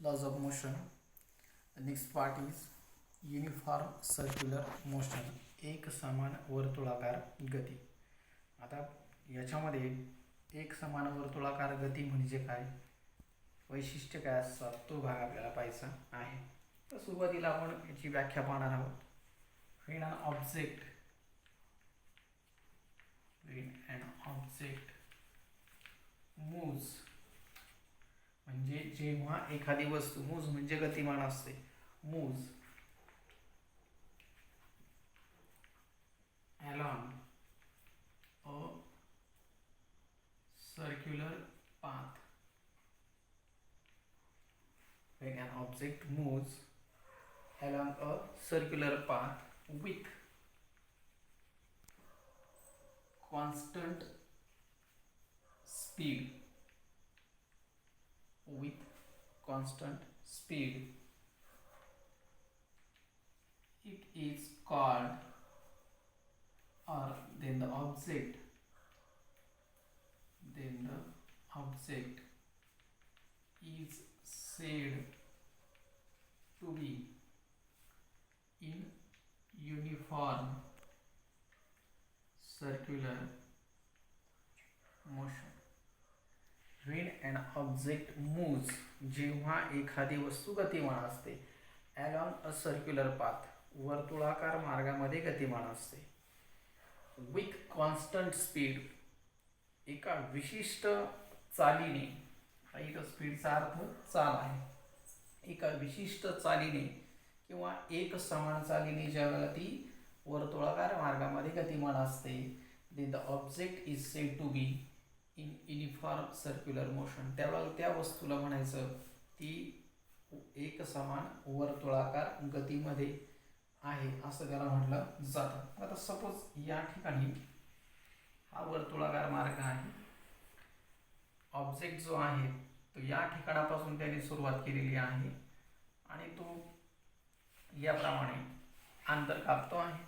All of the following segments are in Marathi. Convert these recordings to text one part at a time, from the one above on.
laws of motion. The next part is uniform circular motion, एक समान वर्तुळाकार गती. आता याच्यामध्ये एक समान वर्तुळाकार गती म्हणजे काय, वैशिष्ट्य काय असतात, तो भाग आपल्याला पाहायचा आहे. तर सुरुवातीला आपण याची व्याख्या पाहणार आहोत. when an object moves, म्हणजे जेव्हा एखादी वस्तू, मूव्ज म्हणजे गतिमान असते, moves along a circular path. When an object moves along a circular path with constant speed, it is called, or then the object is said to be in uniform circular motion. when an object moves, जेव्हा एखादी वस्तू गतिमान असते, along a circular path, वर्तुळाकार मार्गामध्ये गतिमान असते, with constant speed, एका विशिष्ट चालीने, इथं स्पीडचा अर्थ चाल आहे, एका विशिष्ट चालीने किंवा एक समान चालीने ज्यावेळेला ती वर्तुळाकार मार्गामध्ये गतिमान असते, then the object is said to be in uniform circular motion. त्यावेळेला त्या वस्तूला म्हणायचं ती एक समान वर्तुळाकार गतीमध्ये आहे, असं त्याला म्हटलं जातं. आता सपोज या ठिकाणी हा वर्तुळाकार मार्ग आहे, ऑब्जेक्ट जो आहे तो या ठिकाणापासून त्याने सुरुवात केलेली आहे आणि तो याप्रमाणे अंतर कापतो आहे.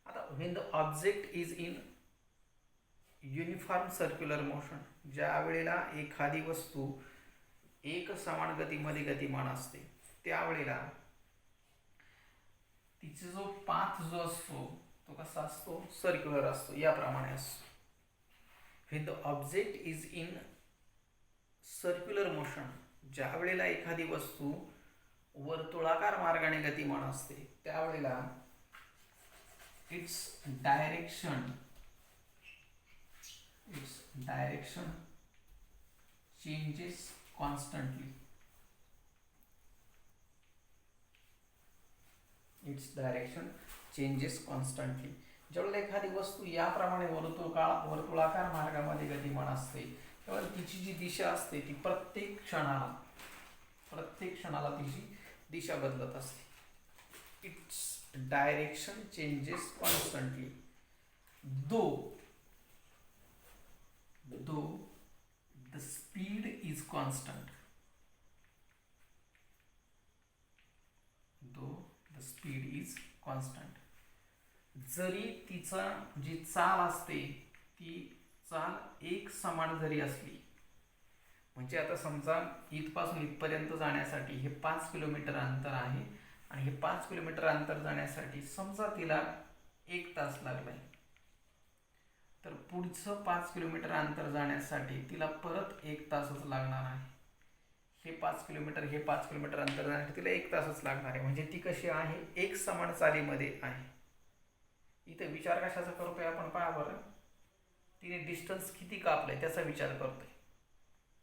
आता when the object is in uniform circular motion, ज्या वेळेला एखादी वस्तू एक समान गतीमध्ये गतिमान असते, त्यावेळेला तिचा जो पाथ जो असतो तो कसा असतो, सर्क्युलर असतो, याप्रमाणे असतो. when the object is in circular motion, ज्या वेळेला एखादी वस्तू वर्तुळाकार मार्गाने गतिमान असते, त्यावेळेला its direction changes constantly. ज्यावेळेला एखादी वस्तू याप्रमाणे वर्तुळाकार मार्गामध्ये गतिमान असते, त्यावेळेला तिची जी दिशा असते ती प्रत्येक क्षणाला तिची दिशा बदलत असते. Its direction changes constantly, though the speed is constant. जरी तिचा जी चाल असते ती चाल एक समान जरी असली, म्हणजे आता समजा इथपासून इथपर्यंत जाण्यासाठी हे 5 किलोमीटर अंतर आहे आणि हे 5 किलोमीटर अंतर जाण्यासाठी समजा तिला 1 तास लागलाय, तर पुढचं 5 किलोमीटर अंतर जाण्यासाठी तिला परत 1 तासच लागणार आहे. हे 5 किलोमीटर अंतर जाण्यासाठी तिला 1 तासच लागणार आहे. म्हणजे ती कशी आहे, एक समान चालीमध्ये आहे. इथे विचार कशाचा करतोय आपण, पहा बरं, तिने डिस्टन्स किती कापलंय त्याचा विचार करतोय.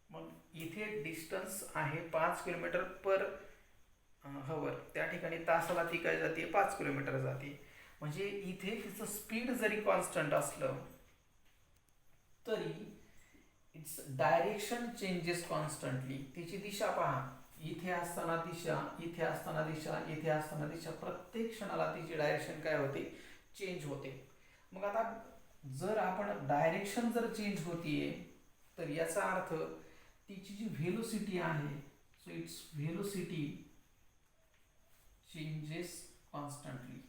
मग इथे डिस्टन्स आहे 5 किलोमीटर पर हवर, त्या ठिकाणी तासाला ती काय जाते, 5 किलोमीटर जाते. म्हणजे इथे तिचं स्पीड जरी कॉन्स्टंट असलं तरी इट्स डायरेक्शन चेंजेस कॉन्स्टंटली. तिची दिशा पहा, इथे असताना दिशा, इथे असताना दिशा, इथे असताना दिशा, प्रत्येक क्षणाला तिची डायरेक्शन काय होते, चेंज होते. मग आता जर आपण डायरेक्शन जर चेंज होतीये तर याचा अर्थ तिची जी व्हेलोसिटी आहे, so it's velocity changes constantly.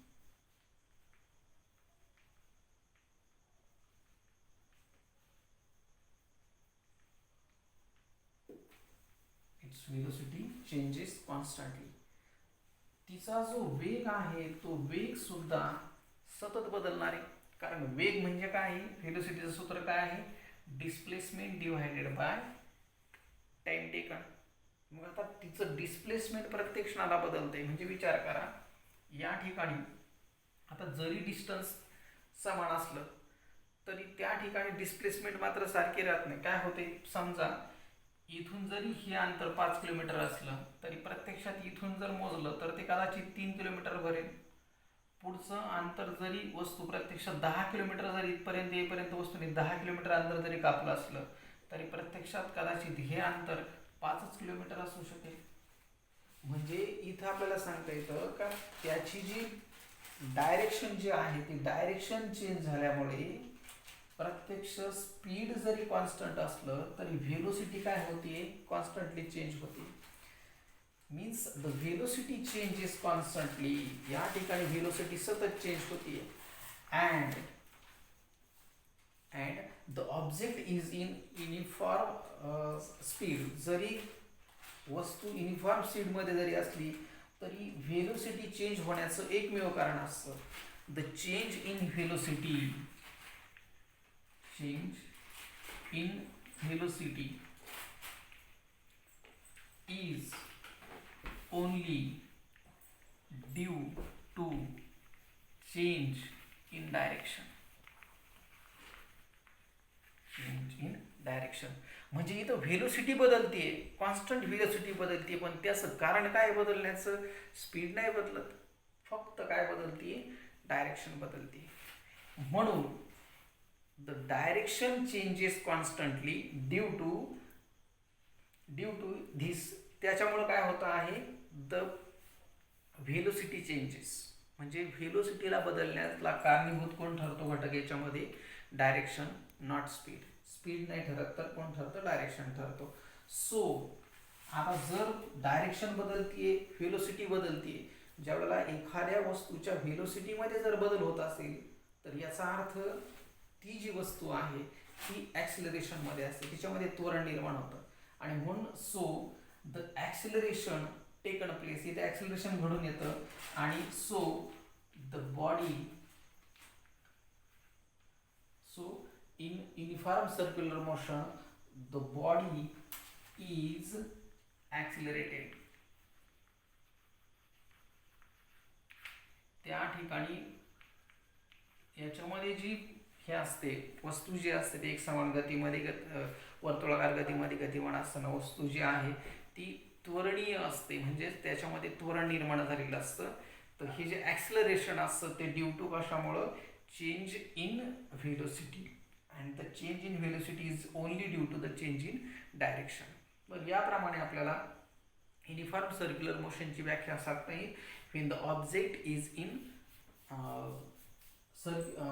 It's velocity changes constantly. तिचा जो वेग आहे तो वेग सुद्धा सतत बदलणार आहे. कारण वेग म्हणजे काय आहे, व्हेलोसिटीचं सूत्र काय आहे, displacement divided by time taken. मग आता तिचं डिस्प्लेसमेंट प्रत्येक क्षणाला बदलते. म्हणजे विचार करा, या ठिकाणी आता जरी डिस्टन्स समान असलं तरी त्या ठिकाणी डिस्प्लेसमेंट मात्र सारखे राहत नाही. काय होते, समजा इथून जरी हे अंतर 5 किलोमीटर असलं तरी प्रत्यक्षात इथून जर मोजलं तर ते कदाचित 3 किलोमीटर भरेल. पुढचं अंतर जरी वस्तू प्रत्यक्षात 10 किलोमीटर जरी इथपर्यंत येईपर्यंत वस्तूने 10 किलोमीटर अंतर जरी कापलं असलं तरी प्रत्यक्षात कदाचित हे अंतर 5 किलोमीटर असू शकेल. म्हणजे इथं आपल्याला सांगता येतं का त्याची जी डायरेक्शन जी आहे ती डायरेक्शन चेंज झाल्यामुळे प्रत्यक्ष स्पीड जरी कॉन्स्टंट असलं तरी व्हेलोसिटी काय होते, कॉन्स्टंटली चेंज होते. Means the velocity changes constantly. या ठिकाणी व्हेलोसिटी सतत चेंज होते. And the object is in uniform speed. जरी वस्तू युनिफॉर्म स्पीडमध्ये जरी असली तरी व्हेलोसिटी चेंज होण्याचं एकमेव कारण असतं, the change in velocity. Change in velocity is only due to change in direction. Change in direction म्हणजे इथं व्हेलोसिटी बदलते, कॉन्स्टंट व्हेलोसिटी बदलते, पण त्याचं कारण काय बदलण्याचं, स्पीड नाही बदलत, फक्त काय बदलते, डायरेक्शन बदलते. म्हणून the direction changes constantly due to this. त्याच्यामुळे काय होतं आहे, द व्हेलोसिटी चेंजेस. म्हणजे व्हेलोसिटीला बदलण्याला कारणीभूत कोण ठरतो घटक याच्यामध्ये, डायरेक्शन, नॉट स्पीड. स्पीड नाही ठरत तर कोण ठरतं, डायरेक्शन ठरतो. सो आता जर डायरेक्शन बदलतीये, व्हेलोसिटी बदलतीये, ज्यावेळेला एखाद्या वस्तूच्या व्हेलोसिटीमध्ये जर बदल होत असेल तर याचा अर्थ ती जी वस्तू आहे ती ॲक्सिलरेशनमध्ये असते, तिच्यामध्ये त्वरण निर्माण होतं. आणि म्हणून so the acceleration taken place, इथे ॲक्सिलरेशन घडून येतं. आणि so the body, so in uniform circular motion the body is accelerated. त्या ठिकाणी याच्यामध्ये जी हे असते वस्तू जी असते ती एक समान गतीमध्ये वर्तुळाकार गतीमध्ये गतिमान असताना वस्तू जी आहे ती त्वरणीय असते. म्हणजे त्याच्यामध्ये त्वरण निर्माण झालेलं असतं. तर हे जे ॲक्सिलरेशन असतं ते ड्यू टू कशामुळं, change in velocity. and the change in velocity is only due to the change in direction. मग याप्रमाणे आपल्याला युनिफॉर्म सर्क्युलर मोशनची व्याख्या सांगता येईल. when the object is in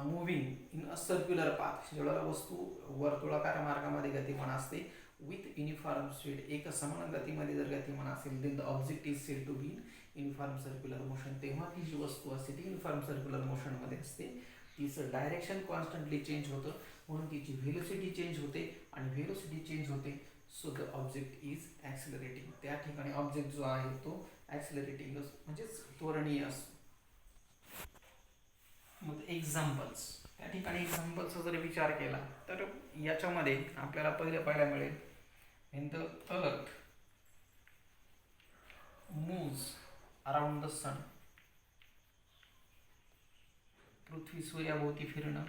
moving in a circular path, ज्यावेळेला वस्तू वर्तुळाकार मार्गामध्ये गतिमान असते, विथ युनिफॉर्म स्पीड, एक समान गतीमध्ये जर गतिमान असेल, then the object is said to be in uniform circular motion. तेव्हा ती जी वस्तू असते ती युनिफॉर्म सर्क्युलर मोशनमध्ये असते. तिचं डायरेक्शन कॉन्स्टंटली चेंज होतं, म्हणून तिची व्हेलोसिटी चेंज होते. आणि व्हेलोसिटी चेंज होते सो द ऑब्जेक्ट इज ॲक्सिलरेटिंग. त्या ठिकाणी ऑब्जेक्ट जो आहे तो ॲक्सिलरेटिंग म्हणजेच त्वरणीय असतो. मग एक्झाम्पल्स, त्या ठिकाणी एक्झाम्पल्सचा जर विचार केला तर याच्यामध्ये आपल्याला पाहायला मिळेल, in the earth moves around the sun. पृथ्वी सूर्याभोवती फिरणं,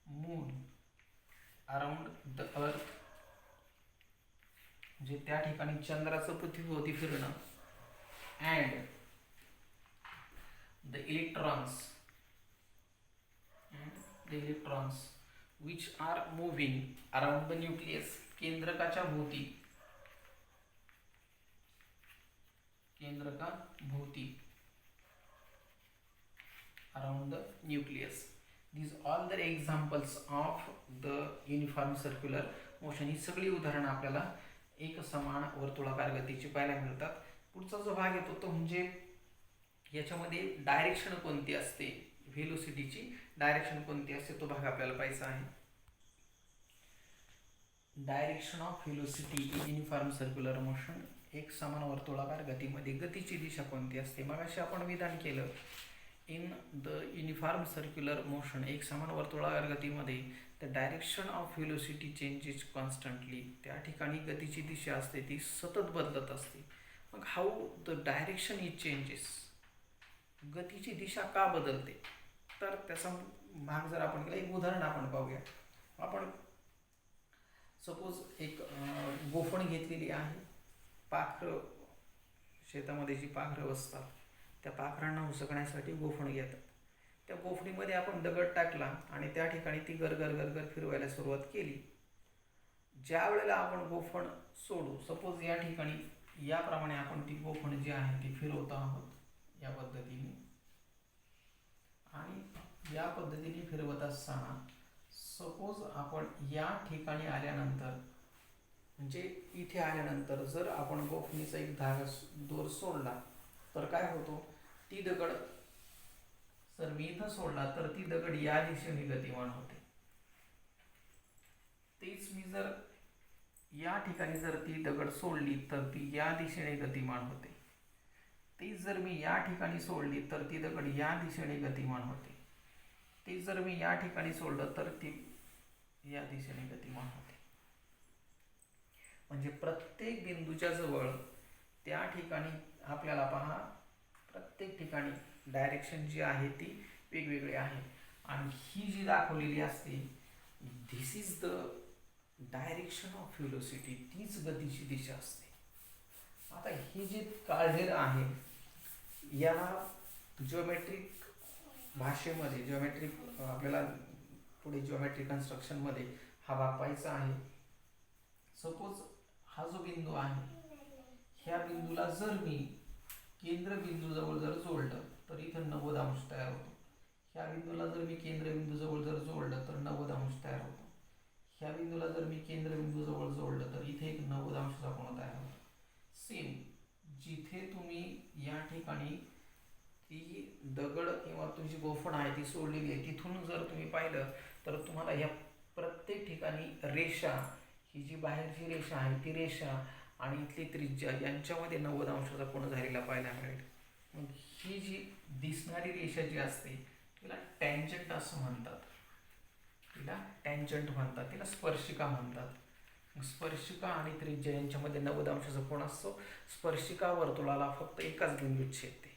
मून अराउंड द अर्थ म्हणजे त्या ठिकाणी चंद्राचं पृथ्वीभोवती फिरणं. And the electrons which are moving around the nucleus. केंद्रकाच्या भोवती, around the nucleus. These all the examples of the uniform circular motion. ही सगळी उदाहरणं आपल्याला एक समान वर्तुळाकार गतीची पाहायला मिळतात. पुढचा जो भाग येतो तो म्हणजे याच्यामध्ये डायरेक्शन कोणती असते, व्हेलोसिटीची डायरेक्शन कोणती असते तो भाग आपल्याला पाहायचा आहे. Direction of velocity in uniform circular motion, एक समान वर्तुळाकार गतीमध्ये गतीची दिशा कोणती असते? मगाशी आपण विधान केलं, in the uniform circular motion, एक समान वर्तुळाकार गतीमध्ये the direction of velocity changes constantly, त्या ठिकाणी गतीची दिशा असते ती सतत बदलत असते. मग how the direction is changes, गतीची दिशा का बदलते? तर त्याचा भाग जर आपण केला, एक उदाहरण आपण पाहूया. आपण सपोज एक गोफण घेतलेली आहे, पाखरं, शेतामध्ये जी पाखरं असतात त्या पाखरांना हुसकण्यासाठी गोफण घेतात. त्या गोफणीमध्ये आपण दगड टाकला आणि त्या ठिकाणी ती गरगर गरगर फिरवायला सुरुवात केली. ज्या वेळेला आपण गोफण सोडू, सपोज या ठिकाणी याप्रमाणे आपण ती गोफण जी आहे ती फिरवत आहोत या पद्धतीने, आणि या पद्धतीने फिरवत असताना सपोज आपण या ठिकाणी आल्यानंतर, म्हणजे इथे आल्यानंतर जर आपण गोफणीचा एक धागा दोर सोडला तर काय होतो, ती दगड जर मी इथं सोडला तर ती दगड या दिशेने गतिमान होते. तेच मी जर या ठिकाणी जर ती दगड सोडली तर ती या दिशेने गतिमान होते. तीच जर मी या ठिकाणी सोडली तर ती दगड या दिशेने गतिमान होते. तीच जर मी या ठिकाणी सोडलं तर ती या दिशेने गतिमान होते. म्हणजे प्रत्येक बिंदूच्या जवळ त्या ठिकाणी आपल्याला पहा, प्रत्येक ठिकाणी डायरेक्शन जी आहे ती वेगवेगळी आहे, आणि ही जी दाखवलेली असते this is the direction of velocity, तीच गतीची दिशा असते. आता ही जी काढलेलं आहे याला जिओमेट्रिक भाषेमध्ये, जिओमेट्रिक आपल्याला पुढे जिओमेट्रिक कन्स्ट्रक्शनमध्ये हा भाग पाहायचा आहे. सपोज हा जो बिंदू आहे, ह्या बिंदूला जर मी केंद्रबिंदूजवळ जर जोडलं तर इथं 90 अंश तयार होतो. ह्या बिंदूला जर मी केंद्रबिंदूजवळ जर जोडलं तर 90 अंश तयार होतो. ह्या बिंदूला जर मी केंद्रबिंदूजवळ जोडलं तर इथे एक 90 अंशाचा कोन तयार होतो. सेम जिथे तुम्ही या ठिकाणी ती दगड किंवा तुमची गोफण आहे ती सोडलेली आहे, तिथून जर तुम्ही पाहिलं तर तुम्हाला ह्या प्रत्येक ठिकाणी रेषा, ही जी बाहेरची रेषा आहे ती रेषा आणि इथली त्रिज्या यांच्यामध्ये 90 अंशाचा कोन झालेला पाहायला मिळेल. मग ही जी दिसणारी रेषा जी असते तिला टँजंट असं म्हणतात, तिला टँजंट म्हणतात, तिला स्पर्शिका म्हणतात. स्पर्शिका आणि त्रिज्या यांच्यामध्ये 90 अंशाचा कोन असतो. स्पर्शिका वर्तुळाला फक्त एकाच बिंदूत छेदते,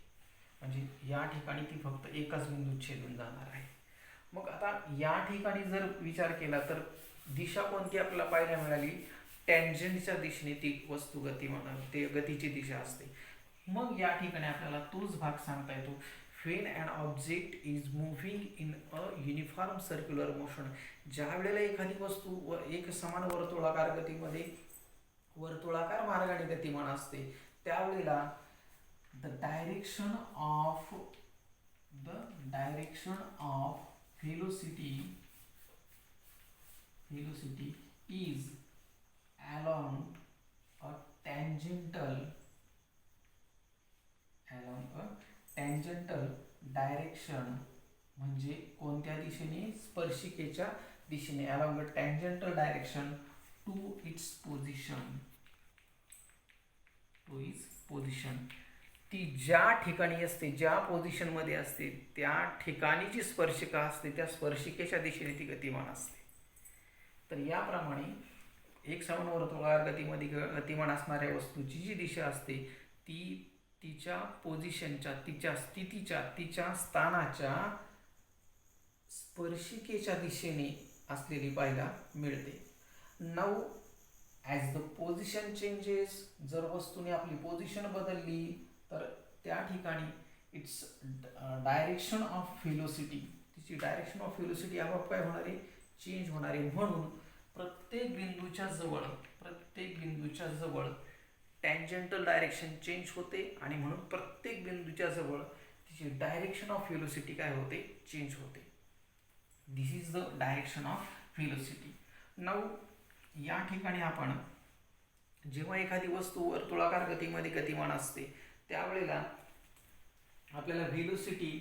म्हणजे या ठिकाणी ती फक्त एकाच बिंदूत छेदून जाणार आहे. मग आता या ठिकाणी जर विचार केला तर दिशा कोणती आपल्याला पाहायला मिळाली, टँजंटच्या दिशेने ती वस्तू गतिमान, ते गतीची दिशा असते. मग या ठिकाणी आपल्याला तोच भाग सांगता येतो, when an object is moving in a uniform circular motion, ज्या वेळेला एखादी वस्तू एक समान वर्तुळाकार गतीमध्ये वर्तुळाकार मार्गाने गतिमान असते त्यावेळेला the direction of velocity is along a tangential direction, म्हणजे कोणत्या दिशेने, स्पर्शिकेच्या दिशेने, along a tangential direction to its position, ती ज्या ठिकाणी असते, ज्या पोझिशन मध्ये असते त्या ठिकाणी जी स्पर्शिका असते त्या स्पर्शिकेच्या दिशेने ती गतिमान असते. तर याप्रमाणे एक समान वर्तुळाकार गतीमध्ये गतिमान असणाऱ्या वस्तूची जी दिशा असते ती तिच्या पोझिशनच्या, तिच्या स्थितीच्या, तिच्या स्थानाच्या स्पर्शिकेच्या दिशेने असलेली पाहायला मिळते. Now as the position changes, जर वस्तूने आपली पोझिशन बदलली तर त्या ठिकाणी इट्स डायरेक्शन ऑफ व्हेलोसिटी, तिची डायरेक्शन ऑफ व्हेलोसिटी आपोआप काय होणार आहे, चेंज होणार आहे. म्हणून प्रत्येक बिंदूच्या जवळ टँजंटल डायरेक्शन चेंज होते, आणि म्हणून प्रत्येक बिंदूच्या जवळ तिची डायरेक्शन ऑफ व्हेलोसिटी काय होते, चेंज होते. This is the direction of velocity. Now या ठिकाणी आपण जेव्हा एखादी वस्तू वर्तुळाकार गतीमध्ये गतिमान असते त्यावेळेला आपल्याला व्हेलोसिटी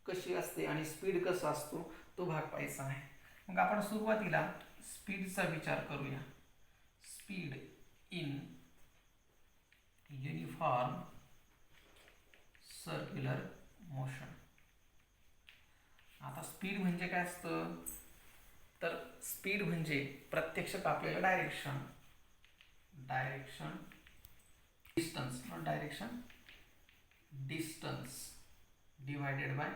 कशी असते आणि स्पीड कसा असतो तो भाग पाहायचा आहे. मग आपण सुरुवातीला स्पीडचा विचार करूया. Speed in uniform circular motion. आता स्पीड म्हणजे काय असतं, तर स्पीड म्हणजे प्रत्यक्ष कापलेलं direction, distance, not direction, distance divided by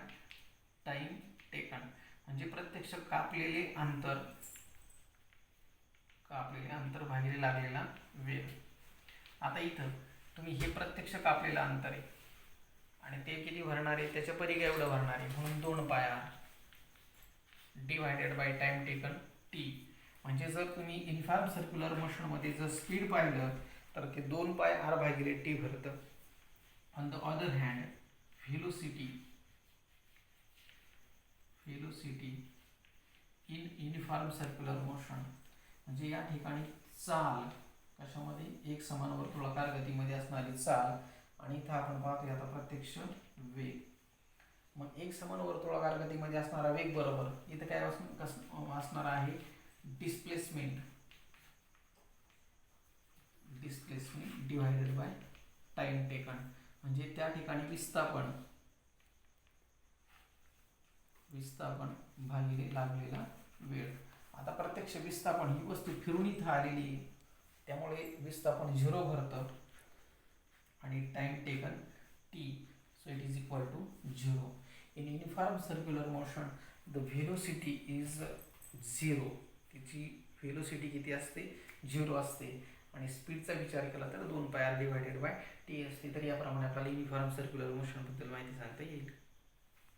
time taken. म्हणजे प्रत्यक्ष कापलेले अंतर भागिले लागलेला वेळ. आता इथं तुम्ही हे प्रत्यक्ष कापलेलं अंतर आहे आणि ते किती भरणार आहे, त्याच्या परी काय एवढं भरणार आहे, म्हणून 2 pi r divided by time taken T. म्हणजे जर तुम्ही युनिफॉर्म सर्क्युलर मोशनमध्ये जर स्पीड पाहिलं तर ते 2 पाय आर भागिले टी भरतं. On the other hand velocity in uniform circular motion म्हणजे या ठिकाणी चाल कशामध्ये, एक समान वर्तुळाकार गतीमध्ये असणारी चाल, आणि इथं आपण पाहतोय आता प्रत्यक्ष वेग. मग एक समान वर्तुळाकार गतीमध्ये असणारा वेग बरोबर इथं काय असणार आहे, displacement divided by time taken. म्हणजे त्या ठिकाणी विस्थापन भागिले लागलेला वेळ. आता प्रत्यक्ष विस्थापन ही वस्तू फिरून इथं आलेली आहे, त्यामुळे विस्थापन 0 भरतं आणि time taken T, so it is equal to 0. In uniform circular motion the velocity is 0. तिची व्हेलोसिटी किती असते, 0 असते. आणि स्पीडचा विचार केला तर 2 pi r divided bye T असते. तर याप्रमाणे आपल्याला युनिफॉर्म सर्क्युलर मोशनबद्दल माहिती सांगता येईल.